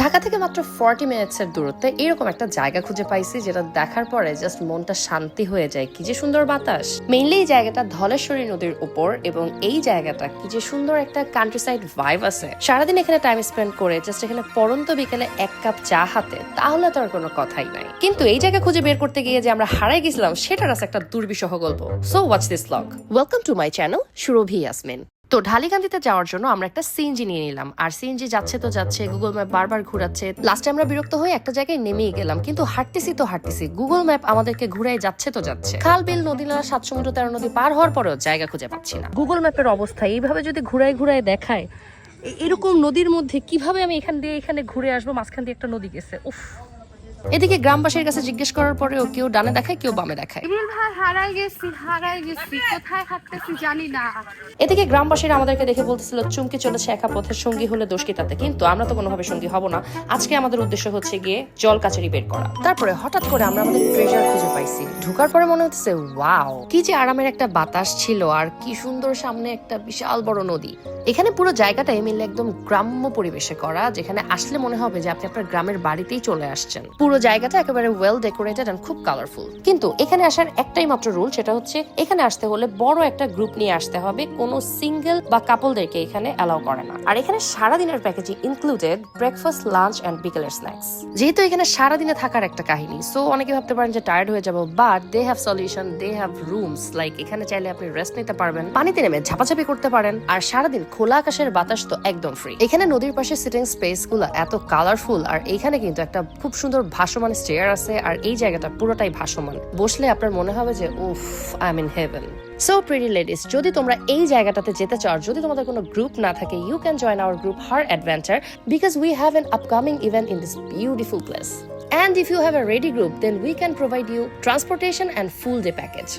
ঢাকা থেকে মাত্র 40 মিনিটসের দূরত্বে এরকম একটা জায়গা খুঁজে পাইছি যেটা দেখার পরে জাস্ট মনটা শান্তি হয়ে যায়। কি যে সুন্দর বাতাস। মেইনলি এই জায়গাটা ধলেশ্বরী নদীর উপর এবং এই জায়গাটা কি যে সুন্দর একটা কান্ট্রি সাইড ভাইব আছে। সারাদিন এখানে টাইম স্পেন্ড করে জাস্ট এখানে পরন্ত বিকেলে এক কাপ চা হাতে, তাহলে তো আর কোনো কথাই নাই। কিন্তু এই জায়গা খুঁজে বের করতে গিয়ে যে আমরা হারাই গেছিলাম সেটার আছে একটা দুর্বিষহ গল্প। So watch this blog. Welcome to my channel Surabhi Yasmin. তো ঢালিগান্দিতে যাওয়ার জন্য আমরা একটা সিএনজি নিয়ে নিলাম, আর সিএনজি যাচ্ছে তো যাচ্ছে, গুগল ম্যাপ বারবার ঘুরাচ্ছে। লাস্টে আমরা বিরক্ত হয়ে একটা জায়গায় নেমেই গেলাম, কিন্তু হাঁটতেছি গুগল ম্যাপ আমাদেরকে ঘুরাই যাচ্ছে তো যাচ্ছে। খাল বিল নদী নালা 7 সমুদ্র 13 নদী পার হওয়ার পরেও জায়গা খুঁজে পাচ্ছি না। গুগল ম্যাপের অবস্থা এইভাবে যদি ঘুরাই দেখায়, এরকম নদীর মধ্যে কিভাবে আমি এখানে ঘুরে আসবো? মাঝখান দিয়ে একটা নদী গেছে। উফ। এদিকে গ্রামবাসীর কাছে জিজ্ঞেস করার পরেও কেউ ডানে দেখায় কেউ বামে দেখায়। হারাই গেছি কোথায় হাঁটতেছি জানি না। এদিকে গ্রামবাসীরা আমাদেরকে দেখে বলতেছিল চুমকি চলেছে একা পথের সঙ্গী হলে দোষ কি তাতে, কিন্তু আমরা তো কোনোভাবে সঙ্গী হব না। আজকে আমাদের উদ্দেশ্য হচ্ছে গিয়ে জল কাচারি বের করা। তারপরে হঠাৎ করে আমরা আমাদের ট্রেজার খুঁজে পাইছি। ঢোকার পরে মনে হচ্ছে ওয়াও, কি যে আরামের একটা বাতাস ছিল, আর কি সুন্দর সামনে একটা বিশাল বড় নদী। এখানে পুরো জায়গাটাই মিলে একদম গ্রাম্য পরিবেশে করা, যেখানে আসলে মনে হবে যে আপনি আপনার গ্রামের বাড়িতেই চলে আসছেন। পুরো জায়গাটা একেবারে ওয়েল ডেকোরেটেড এন্ড খুব কালারফুল। কিন্তু এখানে আসার একটাই মাত্র রুল, সেটা হচ্ছে এখানে আসতে হলে বড় একটা গ্রুপ নিয়ে আসতে হবে। কোনো সিঙ্গেল বা কাপলদেরকে এখানে অ্যালাউ করে না। আর এখানে সারাদিনের প্যাকেজে ইনক্লুডেড ব্রেকফাস্ট, লাঞ্চ এন্ড বিকেলের স্ন্যাক্স। যেহেতু এখানে সারাদিনে থাকার একটা কাহিনী, সো অনেকে ভাবতে পারেন যে টায়ার্ড হয়ে যাবো, but they have solution, they have rooms. Like এখানে চাইলে আপনি রেস্ট নিতে পারবেন, পানিতে নেমে ঝাপাঝাপি করতে পারেন, আর সারাদিন খোলা আকাশের বাতাস তো একদম ফ্রি। এখানে নদীর পাশে সিটিং স্পেস গুলো এত কালারফুল, আর এইখানে কিন্তু একটা খুব সুন্দর ভাসমান স্টেয়ার আছে, আর এই জায়গাটা পুরোটাই ভাসমান। বসলে আপনার মনে হবে যে উফ, I am in heaven. So pretty ladies, যদি তোমরা এই জায়গাটাতে যেতে চাও, যদি তোমাদের কোনো গ্রুপ না থাকে, you can join our group her adventure, because we have an upcoming event in this beautiful place. And if you have a ready group, then we can provide you transportation and full day package.